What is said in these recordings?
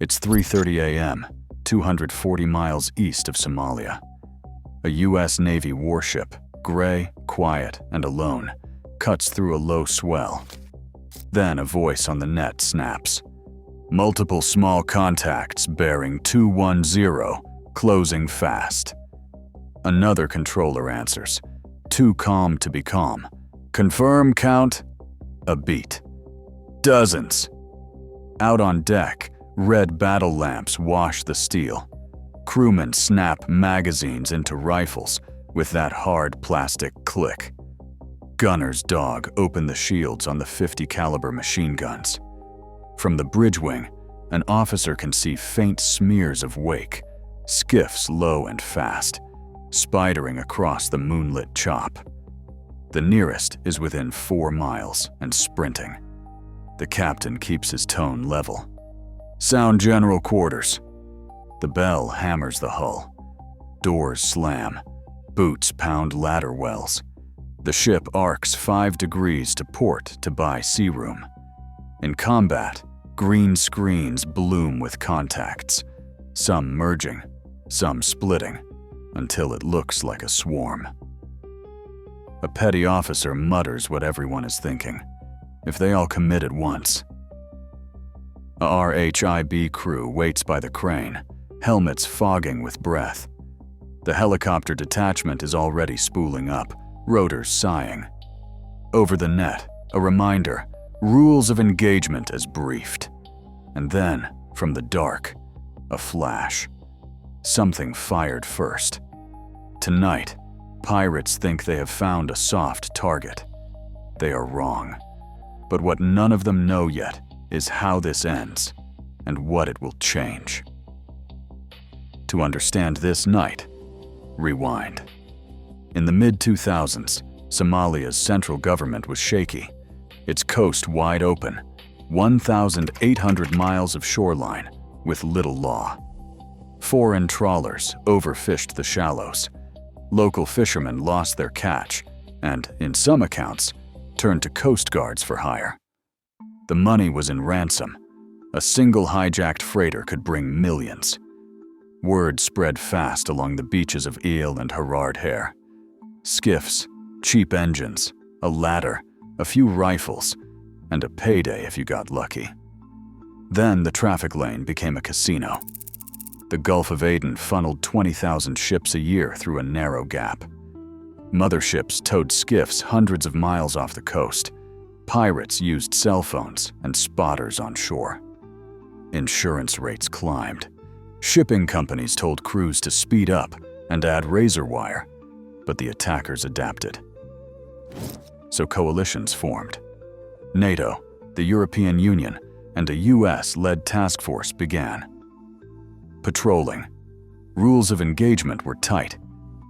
It's 3:30 a.m., 240 miles east of Somalia. A U.S. Navy warship, gray, quiet, and alone, cuts through a low swell. Then a voice on the net snaps. Multiple small contacts bearing 210, closing fast. Another controller answers. Too calm to be calm. Confirm count. A beat. Dozens. Out on deck, red battle lamps wash the steel. Crewmen snap magazines into rifles with that hard plastic click. Gunners dog open the shields on the 50 caliber machine guns. From the bridge wing, an officer can see faint smears of wake, skiffs low and fast, spidering across the moonlit chop. The nearest is within 4 miles and sprinting. The captain keeps his tone level. Sound general quarters. The bell hammers the hull. Doors slam. Boots pound ladder wells. The ship arcs 5 degrees to port to buy sea room. In combat, green screens bloom with contacts, some merging, some splitting, until it looks like a swarm. A petty officer mutters what everyone is thinking, if they all commit at once. A RHIB crew waits by the crane, helmets fogging with breath. The helicopter detachment is already spooling up, rotors sighing. Over the net, a reminder, rules of engagement as briefed. And then, from the dark, a flash. Something fired first. Tonight, pirates think they have found a soft target. They are wrong. But what none of them know yet is how this ends and what it will change. To understand this night, rewind. In the mid-2000s, Somalia's central government was shaky, its coast wide open, 1,800 miles of shoreline with little law. Foreign trawlers overfished the shallows. Local fishermen lost their catch and, in some accounts, turned to coast guards for hire. The money was in ransom. A single hijacked freighter could bring millions. Word spread fast along the beaches of Eel and Harard Hair. Skiffs, cheap engines, a ladder, a few rifles, and a payday if you got lucky. Then the traffic lane became a casino. The Gulf of Aden funneled 20,000 ships a year through a narrow gap. Motherships towed skiffs hundreds of miles off the coast. Pirates used cell phones and spotters on shore. Insurance rates climbed. Shipping companies told crews to speed up and add razor wire, but the attackers adapted. So coalitions formed. NATO, the European Union, and a US-led task force began. Patrolling. Rules of engagement were tight.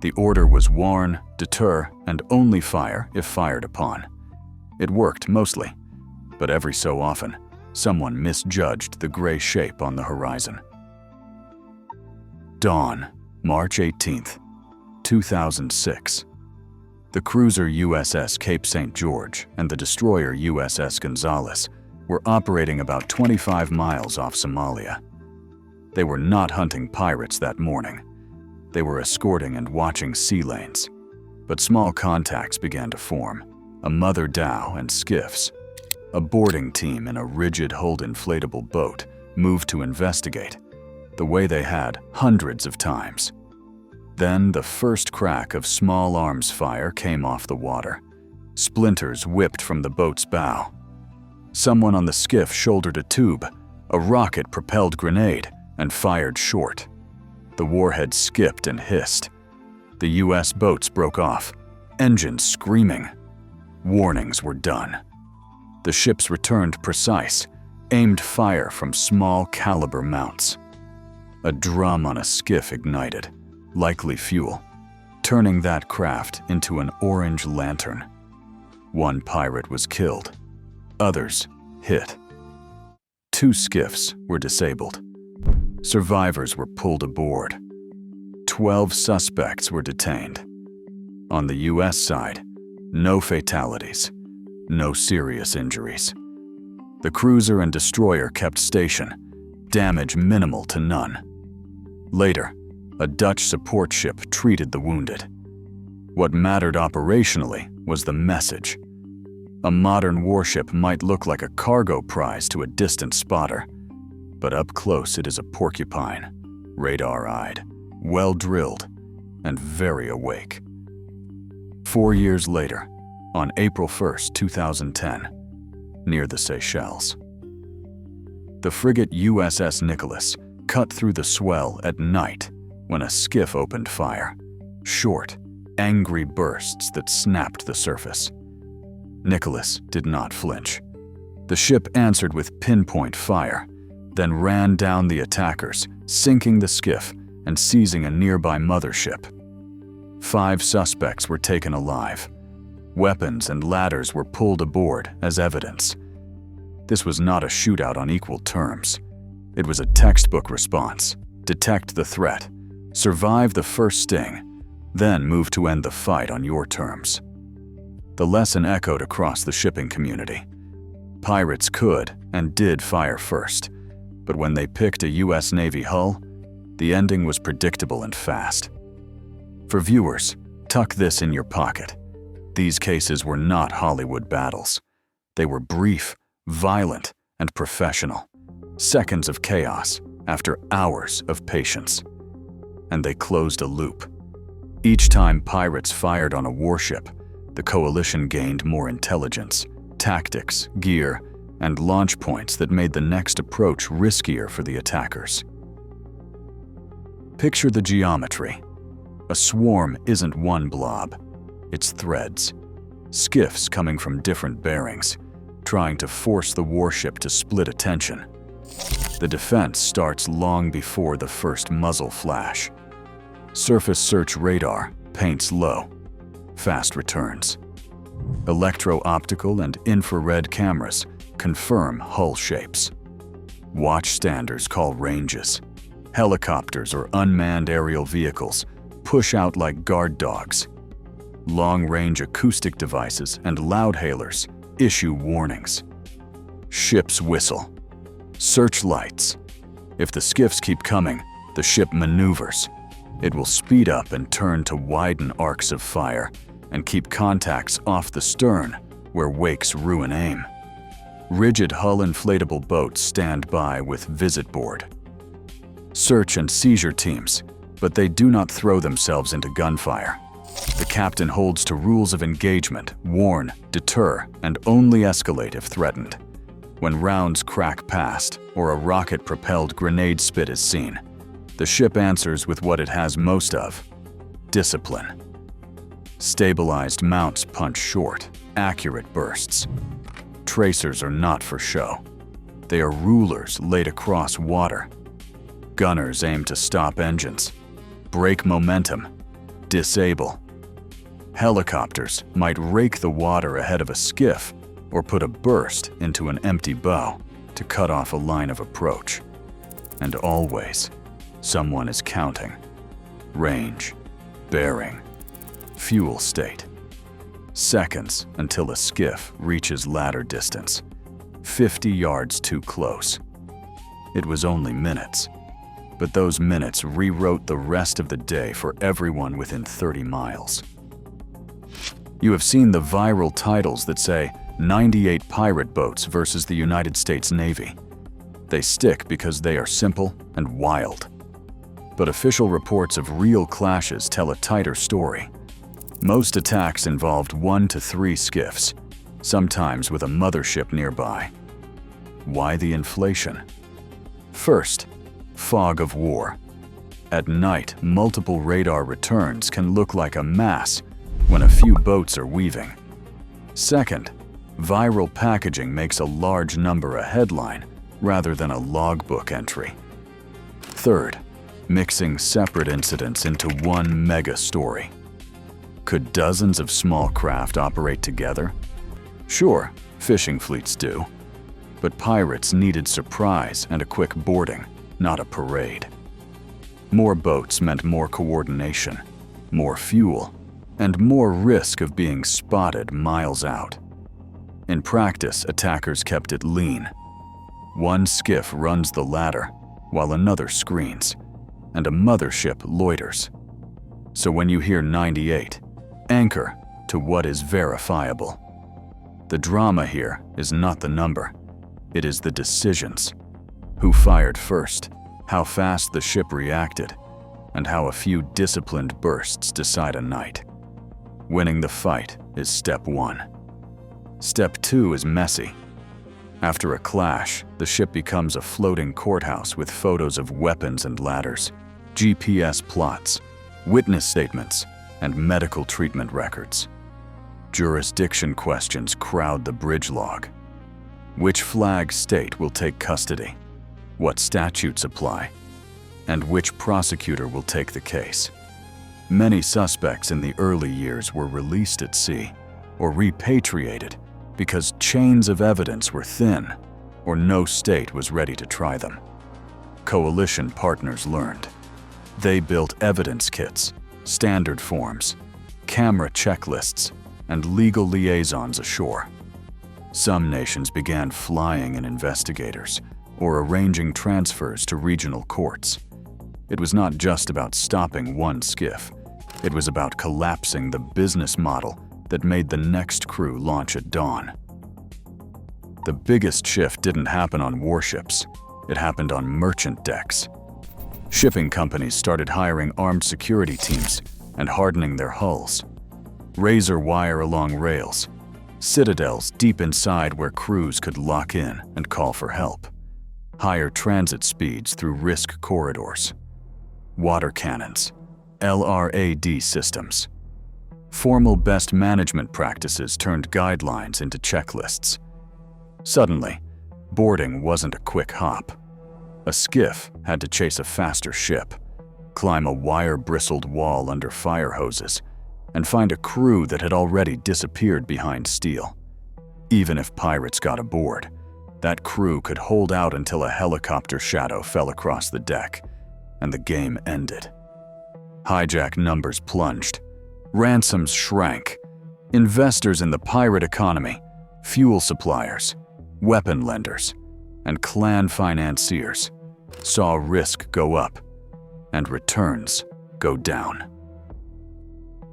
The order was warn, deter, and only fire if fired upon. It worked mostly, but every so often, someone misjudged the gray shape on the horizon. Dawn, March 18th, 2006. The cruiser USS Cape St. George and the destroyer USS Gonzales were operating about 25 miles off Somalia. They were not hunting pirates that morning. They were escorting and watching sea lanes. But small contacts began to form, a mother dhow and skiffs. A boarding team in a rigid hulled inflatable boat moved to investigate, the way they had hundreds of times. Then the first crack of small arms fire came off the water. Splinters whipped from the boat's bow. Someone on the skiff shouldered a tube, a rocket-propelled grenade, and fired short. The warhead skipped and hissed. The US boats broke off, engines screaming. Warnings were done. The ships returned precise, aimed fire from small caliber mounts. A drum on a skiff ignited, likely fuel, turning that craft into an orange lantern. One pirate was killed, others hit. 2 skiffs were disabled. Survivors were pulled aboard. 12 suspects were detained. On the US side, no fatalities, no serious injuries. The cruiser and destroyer kept station, damage minimal to none. Later, a Dutch support ship treated the wounded. What mattered operationally was the message. A modern warship might look like a cargo prize to a distant spotter, but up close it is a porcupine, radar-eyed, well-drilled, and very awake. 4 years later, on April 1, 2010, near the Seychelles, the frigate USS Nicholas cut through the swell at night when a skiff opened fire. Short, angry bursts that snapped the surface. Nicholas did not flinch. The ship answered with pinpoint fire, then ran down the attackers, sinking the skiff and seizing a nearby mothership. 5 suspects were taken alive. Weapons and ladders were pulled aboard as evidence. This was not a shootout on equal terms. It was a textbook response. Detect the threat, survive the first sting, then move to end the fight on your terms. The lesson echoed across the shipping community. Pirates could and did fire first, but when they picked a US Navy hull, the ending was predictable and fast. For viewers, tuck this in your pocket. These cases were not Hollywood battles. They were brief, violent, and professional. Seconds of chaos after hours of patience. And they closed a loop. Each time pirates fired on a warship, the coalition gained more intelligence, tactics, gear, and launch points that made the next approach riskier for the attackers. Picture the geometry. A swarm isn't one blob, it's threads. Skiffs coming from different bearings, trying to force the warship to split attention. The defense starts long before the first muzzle flash. Surface search radar paints low, fast returns. Electro-optical and infrared cameras confirm hull shapes. Watchstanders call ranges. Helicopters or unmanned aerial vehicles push out like guard dogs. Long-range acoustic devices and loudhailers issue warnings. Ships whistle. Searchlights. If the skiffs keep coming, the ship maneuvers. It will speed up and turn to widen arcs of fire and keep contacts off the stern where wakes ruin aim. Rigid hull inflatable boats stand by with visit board. Search and seizure teams, but they do not throw themselves into gunfire. The captain holds to rules of engagement, warn, deter, and only escalate if threatened. When rounds crack past or a rocket-propelled grenade spit is seen, the ship answers with what it has most of: discipline. Stabilized mounts punch short, accurate bursts. Tracers are not for show. They are rulers laid across water. Gunners aim to stop engines, break momentum, disable. Helicopters might rake the water ahead of a skiff or put a burst into an empty bow to cut off a line of approach. And always, someone is counting. Range, bearing, fuel state. Seconds until a skiff reaches ladder distance, 50 yards too close. It was only minutes, but those minutes rewrote the rest of the day for everyone within 30 miles. You have seen the viral titles that say 98 pirate boats versus the United States Navy. They stick because they are simple and wild. But official reports of real clashes tell a tighter story. Most attacks involved 1 to 3 skiffs, sometimes with a mothership nearby. Why the inflation? First, fog of war. At night, multiple radar returns can look like a mass when a few boats are weaving. Second, viral packaging makes a large number a headline rather than a logbook entry. Third, mixing separate incidents into one mega story. Could dozens of small craft operate together? Sure, fishing fleets do. But pirates needed surprise and a quick boarding, not a parade. More boats meant more coordination, more fuel, and more risk of being spotted miles out. In practice, attackers kept it lean. One skiff runs the ladder, while another screens, and a mothership loiters. So when you hear 98, anchor to what is verifiable. The drama here is not the number, it is the decisions. Who fired first, how fast the ship reacted, and how a few disciplined bursts decide a night. Winning the fight is step 1. Step 2 is messy. After a clash, the ship becomes a floating courthouse with photos of weapons and ladders, GPS plots, witness statements, and medical treatment records. Jurisdiction questions crowd the bridge log. Which flag state will take custody? What statutes apply? And which prosecutor will take the case? Many suspects in the early years were released at sea or repatriated because chains of evidence were thin or no state was ready to try them. Coalition partners learned. They built evidence kits, standard forms, camera checklists, and legal liaisons ashore. Some nations began flying in investigators or arranging transfers to regional courts. It was not just about stopping one skiff. It was about collapsing the business model that made the next crew launch at dawn. The biggest shift didn't happen on warships. It happened on merchant decks. Shipping companies started hiring armed security teams and hardening their hulls. Razor wire along rails, citadels deep inside where crews could lock in and call for help. Higher transit speeds through risk corridors. Water cannons, LRAD systems. Formal best management practices turned guidelines into checklists. Suddenly, boarding wasn't a quick hop. A skiff had to chase a faster ship, climb a wire-bristled wall under fire hoses, and find a crew that had already disappeared behind steel. Even if pirates got aboard, that crew could hold out until a helicopter shadow fell across the deck, and the game ended. Hijack numbers plunged. Ransoms shrank. Investors in the pirate economy, fuel suppliers, weapon lenders, and clan financiers saw risk go up and returns go down.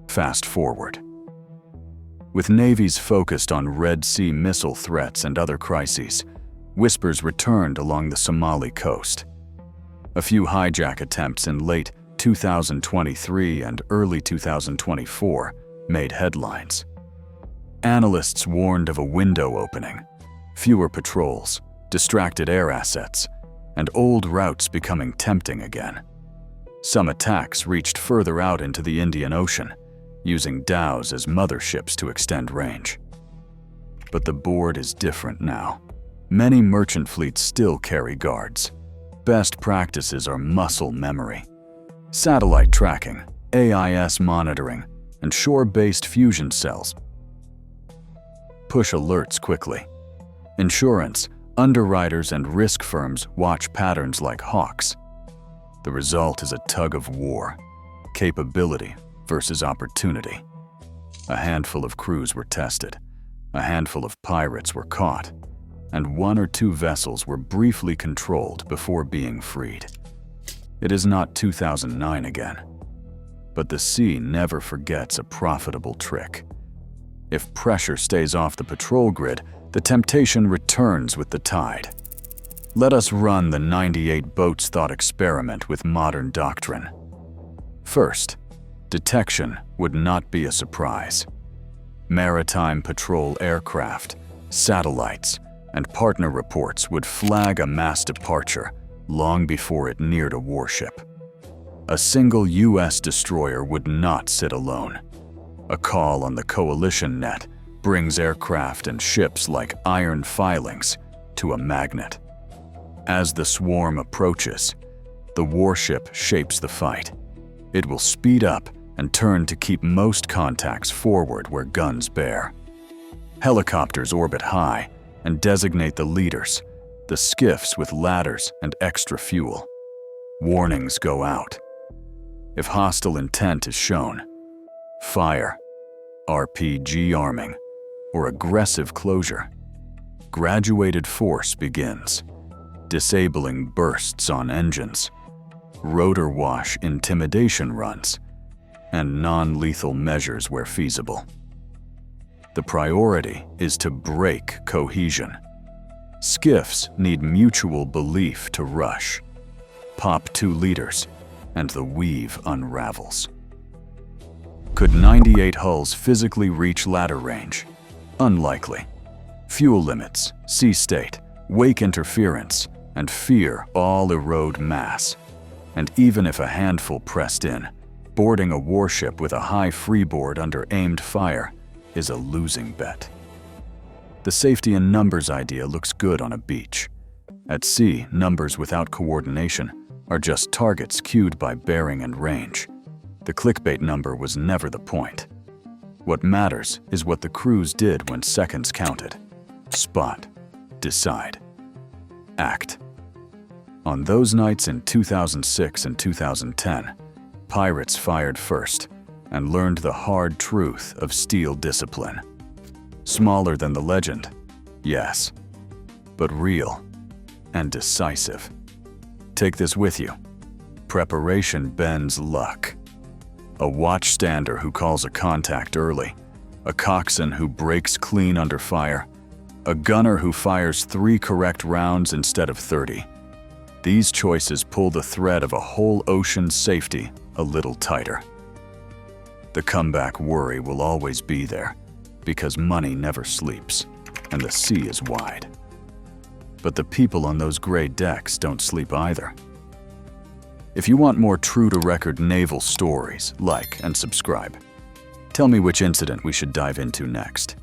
Fast forward. With navies focused on Red Sea missile threats and other crises, whispers returned along the Somali coast. A few hijack attempts in late 2023 and early 2024 made headlines. Analysts warned of a window opening, fewer patrols, distracted air assets, and old routes becoming tempting again. Some attacks reached further out into the Indian Ocean, using dhows as motherships to extend range. But the board is different now. Many merchant fleets still carry guards. Best practices are muscle memory. Satellite tracking, AIS monitoring, and shore-based fusion cells push alerts quickly. Insurance, underwriters, and risk firms watch patterns like hawks. The result is a tug of war, capability versus opportunity. A handful of crews were tested, a handful of pirates were caught, and 1 or 2 vessels were briefly controlled before being freed. It is not 2009 again, but the sea never forgets a profitable trick. If pressure stays off the patrol grid, the temptation returns with the tide. Let us run the 98 boats thought experiment with modern doctrine. First, detection would not be a surprise. Maritime patrol aircraft, satellites, and partner reports would flag a mass departure long before it neared a warship. A single U.S. destroyer would not sit alone. A call on the coalition net brings aircraft and ships like iron filings to a magnet. As the swarm approaches, the warship shapes the fight. It will speed up and turn to keep most contacts forward where guns bear. Helicopters orbit high and designate the leaders, the skiffs with ladders and extra fuel. Warnings go out. If hostile intent is shown, fire, RPG arming, or aggressive closure, graduated force begins. disabling bursts on engines, rotor wash intimidation runs, and non-lethal measures where feasible. The priority is to break cohesion. Skiffs need mutual belief to rush. Pop 2 liters, and the weave unravels. Could 98 hulls physically reach ladder range? Unlikely. Fuel limits, sea state, wake interference, and fear all erode mass. And even if a handful pressed in, boarding a warship with a high freeboard under aimed fire is a losing bet. The safety in numbers idea looks good on a beach. At sea, numbers without coordination are just targets cued by bearing and range. The clickbait number was never the point. What matters is what the crews did when seconds counted. Spot, decide, act. On those nights in 2006 and 2010, pirates fired first and learned the hard truth of steel discipline. Smaller than the legend, yes, but real and decisive. Take this with you. Preparation bends luck. A watchstander who calls a contact early, a coxswain who breaks clean under fire, a gunner who fires 3 correct rounds instead of 30. These choices pull the thread of a whole ocean's safety a little tighter. The comeback worry will always be there, because money never sleeps, and the sea is wide. But the people on those gray decks don't sleep either. If you want more true-to-record naval stories, like and subscribe. Tell me which incident we should dive into next.